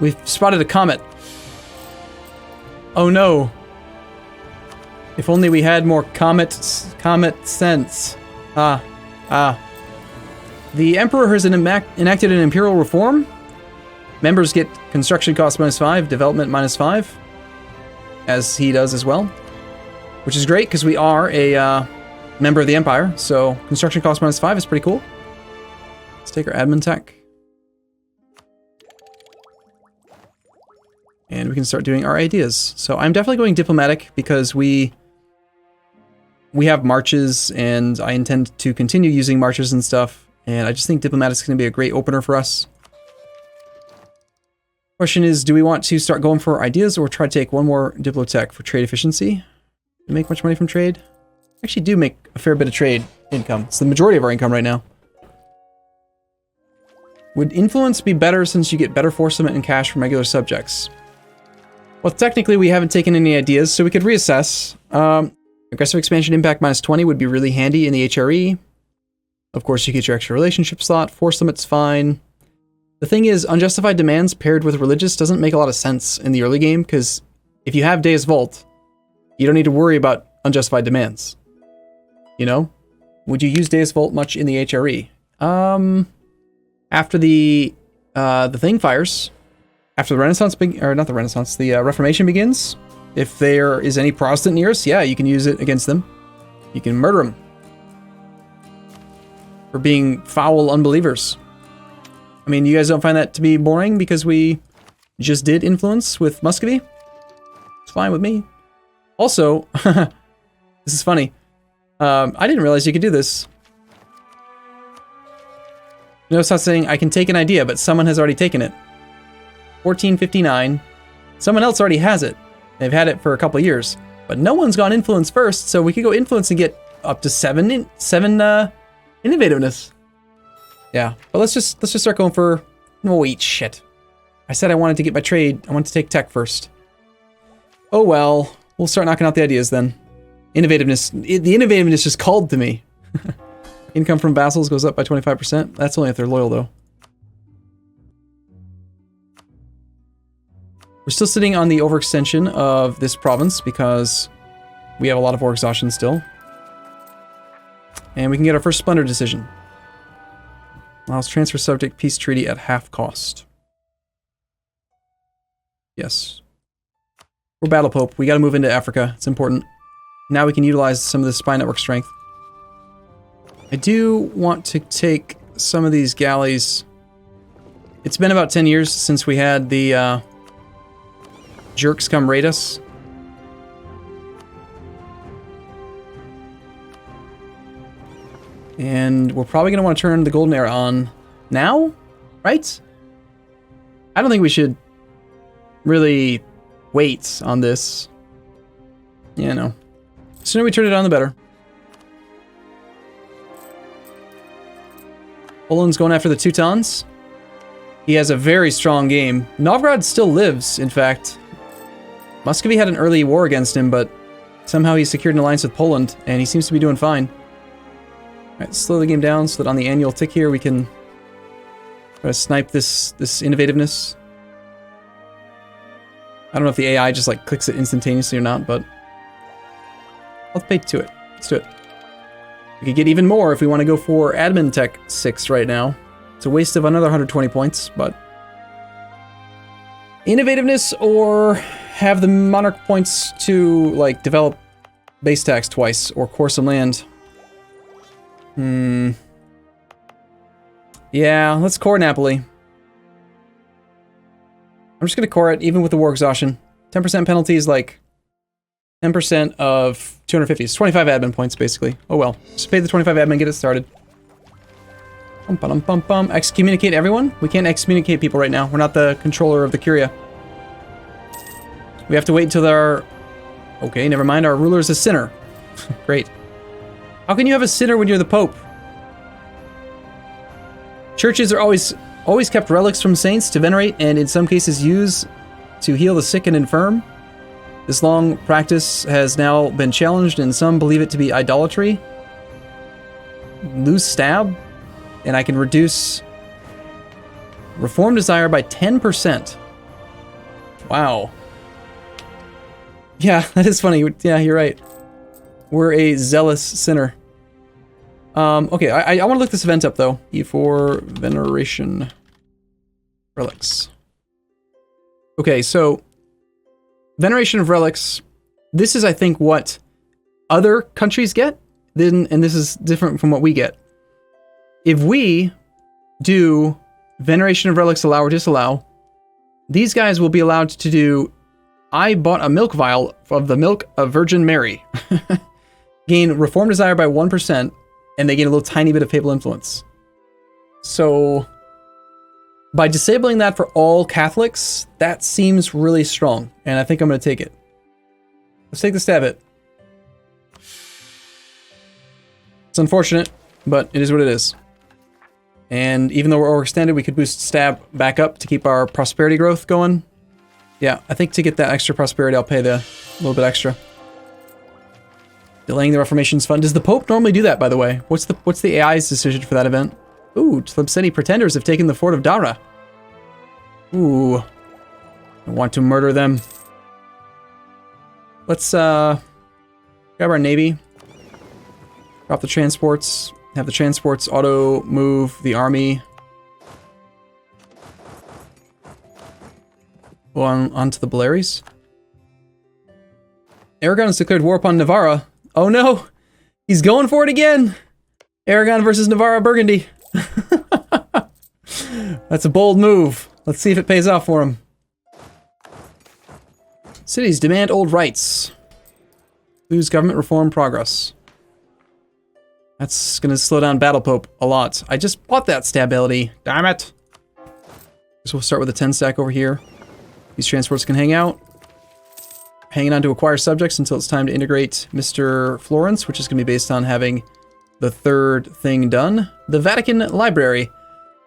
we've spotted a comet. Oh no. If only we had more comet sense. The Emperor has enacted an imperial reform. Members get construction cost -5, development -5, as he does as well, which is great because we are a member of the Empire, so construction cost -5 is pretty cool. Let's take our admin tech. And we can start doing our ideas. So I'm definitely going diplomatic because we have marches, and I intend to continue using marches and stuff, and I just think diplomatic is going to be a great opener for us. Question is, do we want to start going for ideas or try to take one more Diplotech for trade efficiency? Do we make much money from trade? Actually do make a fair bit of trade income. It's the majority of our income right now. Would influence be better since you get better forcement and cash from regular subjects? Well, technically we haven't taken any ideas, so we could reassess. Aggressive expansion impact -20 would be really handy in the HRE. Of course, you get your extra relationship slot. Force limit's fine. The thing is, unjustified demands paired with religious doesn't make a lot of sense in the early game, because if you have Deus Vult, you don't need to worry about unjustified demands. You know? Would you use Deus Vult much in the HRE? After the thing fires, after the Renaissance, the Reformation begins, if there is any Protestant near us, yeah, you can use it against them. You can murder them for being foul unbelievers. I mean, you guys don't find that to be boring because we just did influence with Muscovy? It's fine with me. Also, this is funny. I didn't realize you could do this. Notice how it's saying I can take an idea, but someone has already taken it. 1459. Someone else already has it. They've had it for a couple of years, but no one's gone influence first, so we could go influence and get up to seven innovativeness. Yeah, but let's just start going for. No, wait, shit. I said I wanted to get my trade. I wanted to take tech first. Oh well, we'll start knocking out the ideas then. Innovativeness. The innovativeness just called to me. Income from vassals goes up by 25%. That's only if they're loyal, though. We're still sitting on the overextension of this province because we have a lot of war exhaustion still. And we can get our first splendor decision. Allows transfer subject peace treaty at half cost. Yes. We're Battle Pope. We got to move into Africa. It's important. Now we can utilize some of the spy network strength. I do want to take some of these galleys. It's been about 10 years since we had the jerks come raid us. And we're probably going to want to turn the Golden Era on now, right? I don't think we should really wait on this. Yeah, no. The sooner we turn it on, the better. Poland's going after the Teutons. He has a very strong game. Novgorod still lives, in fact. Muscovy had an early war against him, but somehow he secured an alliance with Poland, and he seems to be doing fine. Alright, slow the game down so that on the annual tick here we can try to snipe this innovativeness. I don't know if the AI just like clicks it instantaneously or not, but let's pay to it. Let's do it. We could get even more if we want to go for admin tech 6 right now. It's a waste of another 120 points, but innovativeness or have the monarch points to like develop base tax twice or core some land. Yeah, let's core Napoli. I'm just gonna core it even with the war exhaustion. 10% penalty is like 10% of 250. It's 25 admin points, basically. Oh well. Just pay the 25 admin, get it started. Excommunicate everyone? We can't excommunicate people right now. We're not the controller of the Curia. We have to wait until our... Okay, never mind. Our ruler is a sinner. Great. How can you have a sinner when you're the Pope? Churches are always kept relics from saints to venerate and in some cases use to heal the sick and infirm. This long practice has now been challenged and some believe it to be idolatry. Loose stab, and I can reduce reform desire by 10%. Wow. Yeah, that is funny. Yeah, you're right. We're a zealous sinner. Okay, I want to look this event up, though. E4 Veneration Relics. Okay, so Veneration of Relics, this is, I think, what other countries get, and this is different from what we get. If we do Veneration of Relics allow or disallow, these guys will be allowed to do, I bought a milk vial of the milk of Virgin Mary. Gain Reform Desire by 1%, and they gain a little tiny bit of Papal Influence. So, by disabling that for all Catholics, that seems really strong, and I think I'm going to take it. Let's take the stab at it. It's unfortunate, but it is what it is. And even though we're overextended, we could boost stab back up to keep our prosperity growth going. Yeah, I think to get that extra prosperity, I'll pay the little bit extra. Delaying the Reformation's fun. Does the Pope normally do that, by the way? What's the AI's decision for that event? Ooh, Tlebseni pretenders have taken the fort of Dara. Ooh. I want to murder them. Let's grab our navy. Drop the transports. Have the transports auto move the army onto the Baleares. Aragon has declared war upon Navarra. Oh no! He's going for it again! Aragon versus Navarra Burgundy. That's a bold move. Let's see if it pays off for him. Cities demand old rights. Lose government reform progress. That's gonna slow down Battle Pope a lot. I just bought that stability. Damn it! So we'll start with a 10 stack over here. These transports can hang out. Hanging on to acquire subjects until it's time to integrate Mr. Florence, which is going to be based on having the third thing done. The Vatican Library.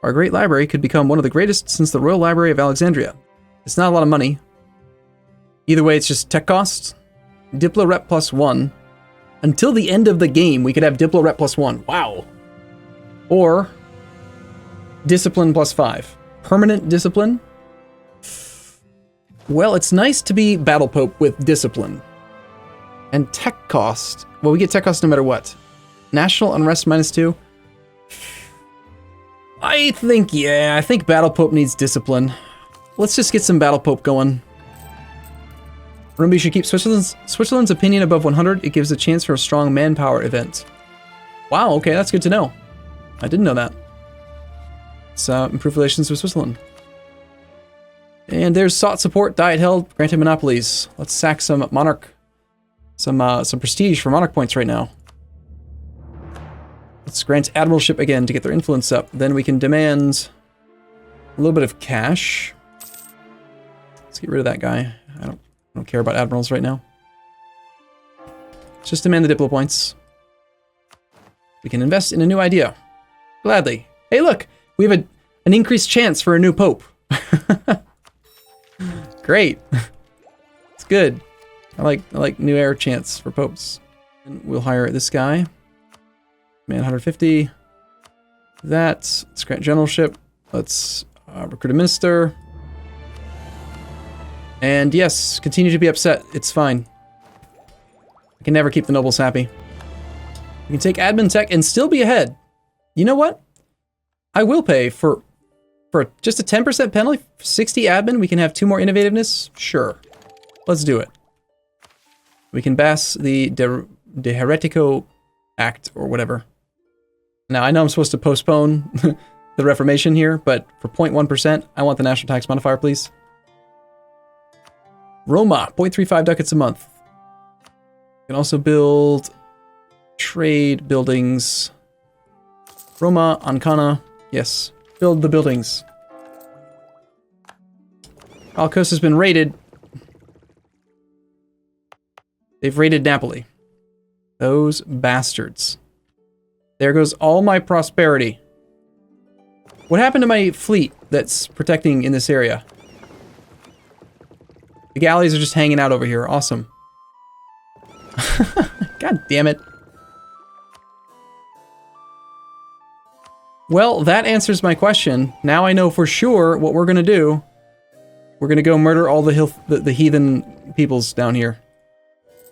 Our great library could become one of the greatest since the Royal Library of Alexandria. It's not a lot of money. Either way, it's just tech cost. Diplo Rep +1. Until the end of the game, we could have Diplo Rep +1. Wow. Or Discipline +5. Permanent Discipline. Well, it's nice to be Battle Pope with Discipline. And tech cost. Well, we get tech cost no matter what. National Unrest -2. I think Battle Pope needs Discipline. Let's just get some Battle Pope going. Remember, you should keep Switzerland's opinion above 100. It gives a chance for a strong manpower event. Wow, okay, that's good to know. I didn't know that. Let's improve relations with Switzerland. And there's sought support, diet held, granted monopolies. Let's sack some monarch, some prestige for monarch points right now. Let's grant admiralship again to get their influence up. Then we can demand a little bit of cash. Let's get rid of that guy. I don't care about admirals right now. Let's just demand the Diplo points. We can invest in a new idea. Gladly. Hey, look, we have an increased chance for a new pope. Great. It's good. I like new air chance for popes. And we'll hire this guy. Man, 150. Let's grant generalship. Let's recruit a minister. And yes, continue to be upset. It's fine. I can never keep the nobles happy. We can take admin tech and still be ahead. You know what? I will pay for just a 10% penalty, 60 admin, we can have 2 more innovativeness? Sure. Let's do it. We can pass the De Heretico Act, or whatever. Now, I know I'm supposed to postpone the Reformation here, but for 0.1%, I want the national tax modifier, please. Roma, 0.35 ducats a month. We can also build trade buildings. Roma, Ancona, yes. Build the buildings. Alcos has been raided. They've raided Napoli. Those bastards. There goes all my prosperity. What happened to my fleet that's protecting in this area? The galleys are just hanging out over here. Awesome. God damn it. Well, that answers my question. Now I know for sure what we're going to do. We're gonna go murder all the heathen peoples down here.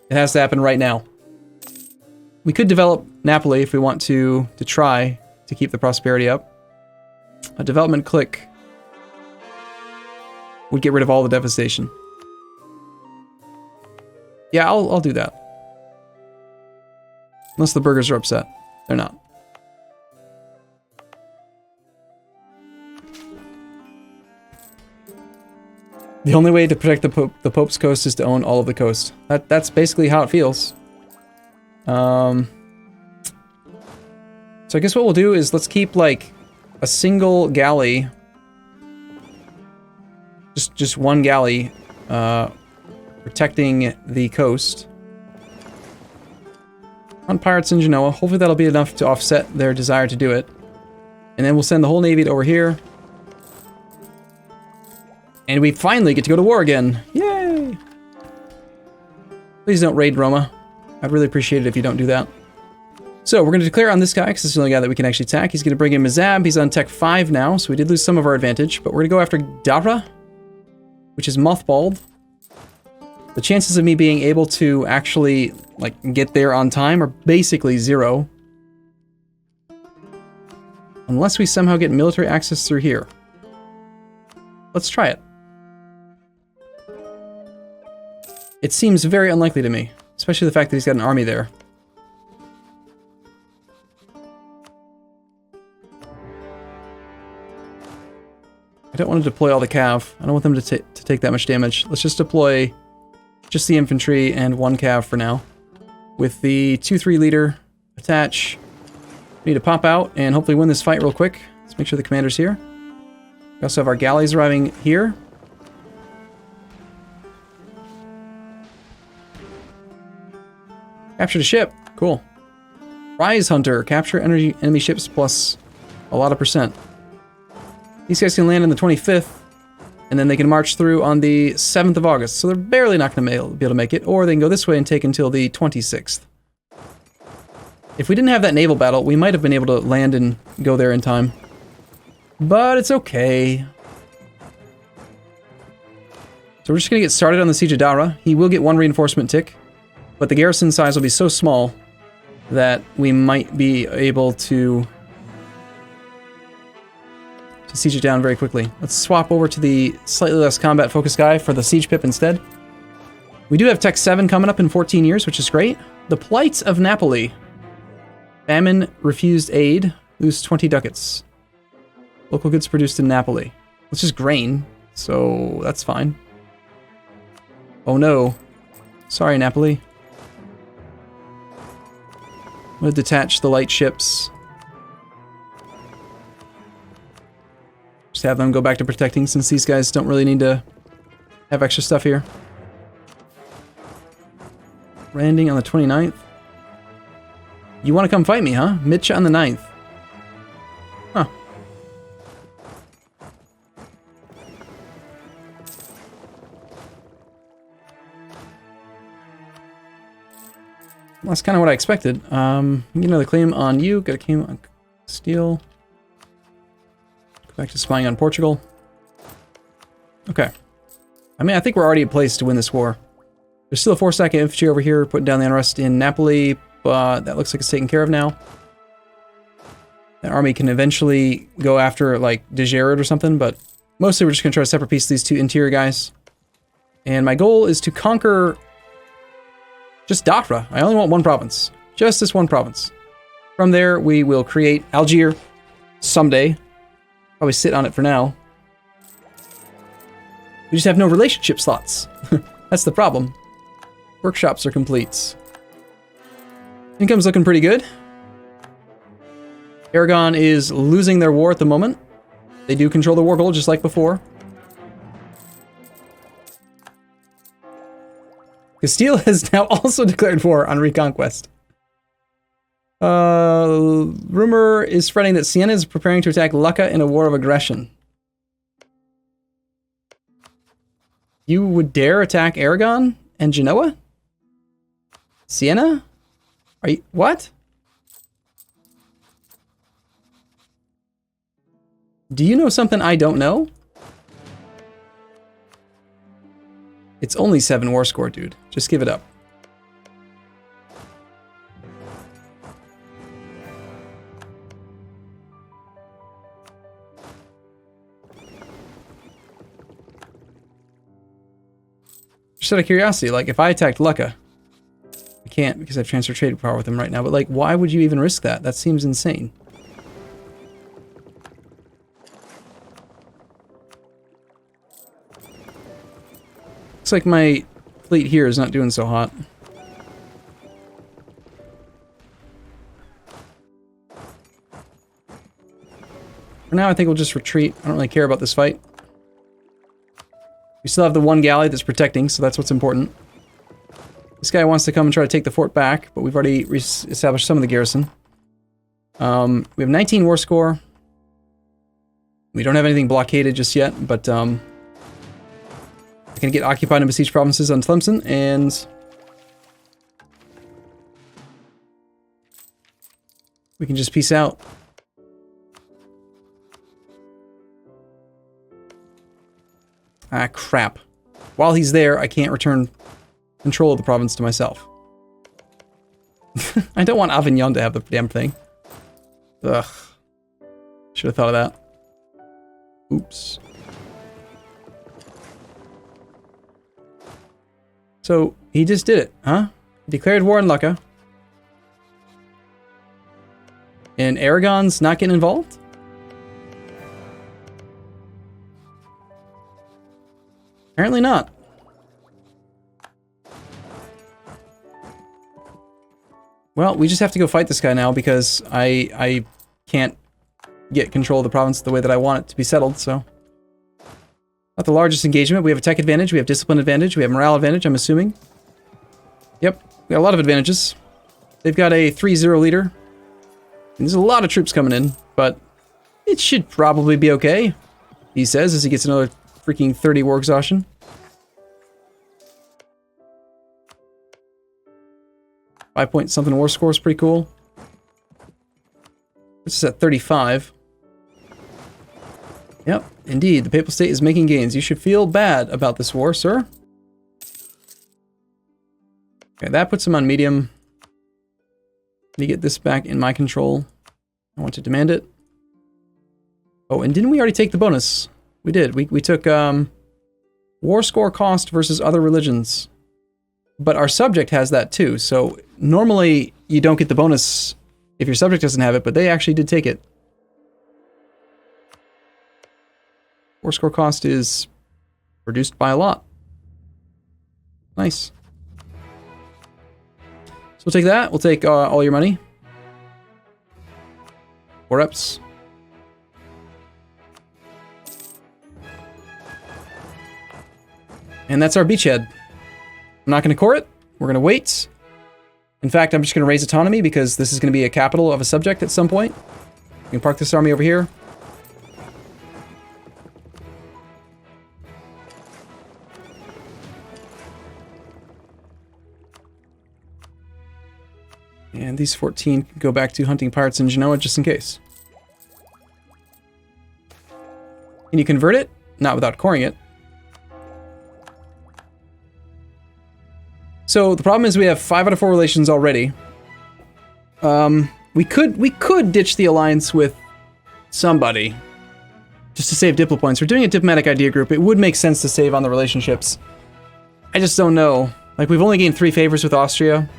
It has to happen right now. We could develop Napoli if we want to try to keep the prosperity up. A development click would get rid of all the devastation. Yeah, I'll do that. Unless the burghers are upset. They're not. The only way to protect the Pope's coast is to own all of the coast. That's basically how it feels. So I guess what we'll do is let's keep like a single galley, just one galley, protecting the coast. On pirates in Genoa. Hopefully that'll be enough to offset their desire to do it. And then we'll send the whole navy over here. And we finally get to go to war again. Yay! Please don't raid Roma. I'd really appreciate it if you don't do that. So we're going to declare on this guy, because this is the only guy that we can actually attack. He's going to bring in Mizab. He's on tech 5 now, so we did lose some of our advantage. But we're going to go after Dharma, which is mothballed. The chances of me being able to actually, like, get there on time are basically 0. Unless we somehow get military access through here. Let's try it. It seems very unlikely to me, especially the fact that he's got an army there. I don't want to deploy all the cav. I don't want them to take that much damage. Let's just deploy just the infantry and 1 cav for now. With the 2-3 leader attach. We need to pop out and hopefully win this fight real quick. Let's make sure the commander's here. We also have our galleys arriving here. Captured a ship. Cool. Rise Hunter. Capture enemy ships plus a lot of %. These guys can land on the 25th, and then they can march through on the 7th of August. So they're barely not going to be able to make it, or they can go this way and take until the 26th. If we didn't have that naval battle, we might have been able to land and go there in time. But it's okay. So we're just going to get started on the Siege of Dara. He will get 1 reinforcement tick, but the garrison size will be so small that we might be able to siege it down very quickly. Let's swap over to the slightly less combat focused guy for the siege pip instead. We do have tech 7 coming up in 14 years, which is great. The plight of Napoli. Famine refused aid, lose 20 ducats. Local goods produced in Napoli. It's just grain, so that's fine. Oh no. Sorry, Napoli. I'm going to detach the light ships. Just have them go back to protecting since these guys don't really need to have extra stuff here. Landing on the 29th. You want to come fight me, huh? Mitcha on the 9th. Huh. Well, that's kind of what I expected. Another claim on you. Got a claim on steel. Back to spying on Portugal. Okay. I mean, I think we're already in place to win this war. There's still a 4-stack infantry over here putting down the unrest in Napoli, but that looks like it's taken care of now. That army can eventually go after, like, De Gerard or something, but mostly we're just going to try to separate piece these 2 interior guys. And my goal is to conquer just Dara. I only want 1 province. Just this 1 province. From there, we will create Algiers someday. Probably sit on it for now. We just have no relationship slots. That's the problem. Workshops are complete. Income's looking pretty good. Aragon is losing their war at the moment. They do control the war goal just like before. Castile has now also declared war on Reconquest. Rumor is spreading that Siena is preparing to attack Lucca in a war of aggression. You would dare attack Aragon and Genoa? Siena? Are you... what? Do you know something I don't know? It's only 7 war score, dude. Just give it up. Just out of curiosity, like, if I attacked Lucca, I can't because I've transferred trade power with him right now, but, like, why would you even risk that? That seems insane. Looks like my fleet here is not doing so hot. For now, I think we'll just retreat. I don't really care about this fight. We still have the one galley that's protecting, so that's what's important. This guy wants to come and try to take the fort back, but we've already established some of the garrison. We have 19 war score. We don't have anything blockaded just yet, but I can get occupied and besieged provinces on Tlemcen, and we can just peace out. Ah, crap. While he's there, I can't return control of the province to myself. I don't want Avignon to have the damn thing. Ugh. Should have thought of that. Oops. So, he just did it, huh? He declared war on Lucca. And Aragon's not getting involved? Apparently not. Well, we just have to go fight this guy now because I can't get control of the province the way that I want it to be settled, so. Not the largest engagement. We have a tech advantage, we have discipline advantage, we have morale advantage, I'm assuming. Yep, we got a lot of advantages. They've got a 3-0 leader. And there's a lot of troops coming in, but it should probably be okay, he says as he gets another freaking 30 war exhaustion. Five-point something war score is pretty cool. This is at 35. Yep, indeed, the Papal State is making gains. You should feel bad about this war, sir. Okay, that puts him on medium. Let me get this back in my control. I want to demand it. Oh, and didn't we already take the bonus? We did. We took war score cost versus other religions. But our subject has that too, so normally you don't get the bonus if your subject doesn't have it, but they actually did take it. War score cost is reduced by a lot. Nice. So we'll take that. We'll take all your money. 4 reps. And that's our beachhead. I'm not going to core it. We're going to wait. In fact, I'm just going to raise autonomy because this is going to be a capital of a subject at some point. We can park this army over here. And these 14 can go back to hunting pirates in Genoa just in case. Can you convert it? Not without coring it. So the problem is we have 5 out of 4 relations already. We could ditch the alliance with somebody just to save diplo points. We're doing a diplomatic idea group. It would make sense to save on the relationships. I just don't know. Like, we've only gained 3 favors with Austria.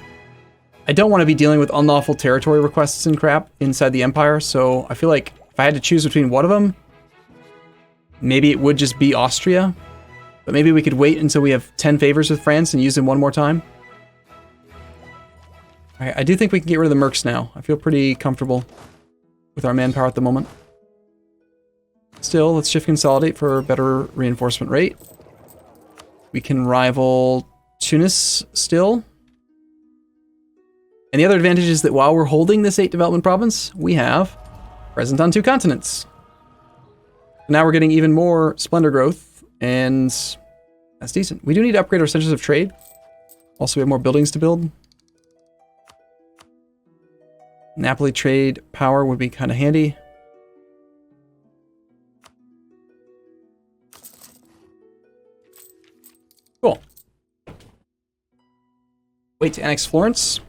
I don't want to be dealing with unlawful territory requests and crap inside the Empire, so I feel like if I had to choose between one of them, maybe it would just be Austria. But maybe we could wait until we have 10 favors with France and use them one more time. I do think we can get rid of the mercs now. I feel pretty comfortable with our manpower at the moment. Still, let's shift consolidate for a better reinforcement rate. We can rival Tunis still. And the other advantage is that while we're holding this 8 development province, we have present on 2 continents. Now we're getting even more splendor growth, and that's decent. We do need to upgrade our centers of trade. Also, we have more buildings to build. Napoli trade power would be kind of handy. Cool. Wait to annex Florence?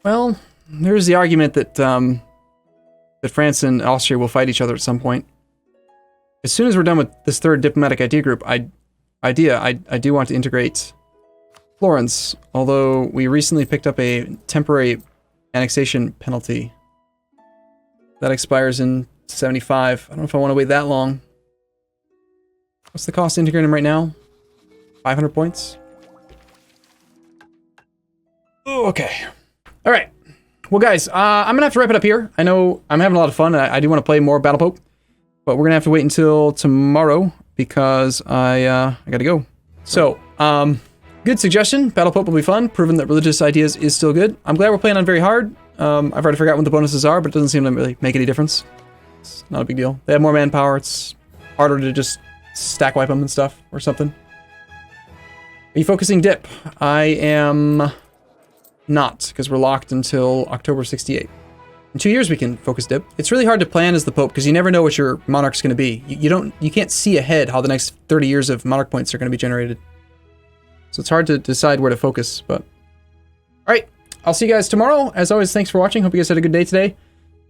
Well, there's the argument that that France and Austria will fight each other at some point. As soon as we're done with this third diplomatic idea group, I do want to integrate Florence, although we recently picked up a temporary annexation penalty. That expires in 75. I don't know if I want to wait that long. What's the cost to integrate him right now? 500 points? Oh, okay. All right. Well, guys, I'm going to have to wrap it up here. I know I'm having a lot of fun. I do want to play more Battle Pope, but we're going to have to wait until tomorrow because I got to go. So, good suggestion. Battle Pope will be fun. Proven that religious ideas is still good. I'm glad we're playing on very hard. I've already forgotten what the bonuses are, but it doesn't seem to really make any difference. It's not a big deal. They have more manpower. It's harder to just stack wipe them and stuff or something. Are you focusing dip? I am not, because we're locked until October 68. In 2 years we can focus dip. It's really hard to plan as the Pope because you never know what your monarch's going to be. You can't see ahead how the next 30 years of monarch points are going to be generated. So it's hard to decide where to focus, but... Alright, I'll see you guys tomorrow. As always, thanks for watching. Hope you guys had a good day today.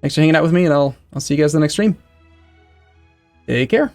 Thanks for hanging out with me, and I'll see you guys in the next stream. Take care.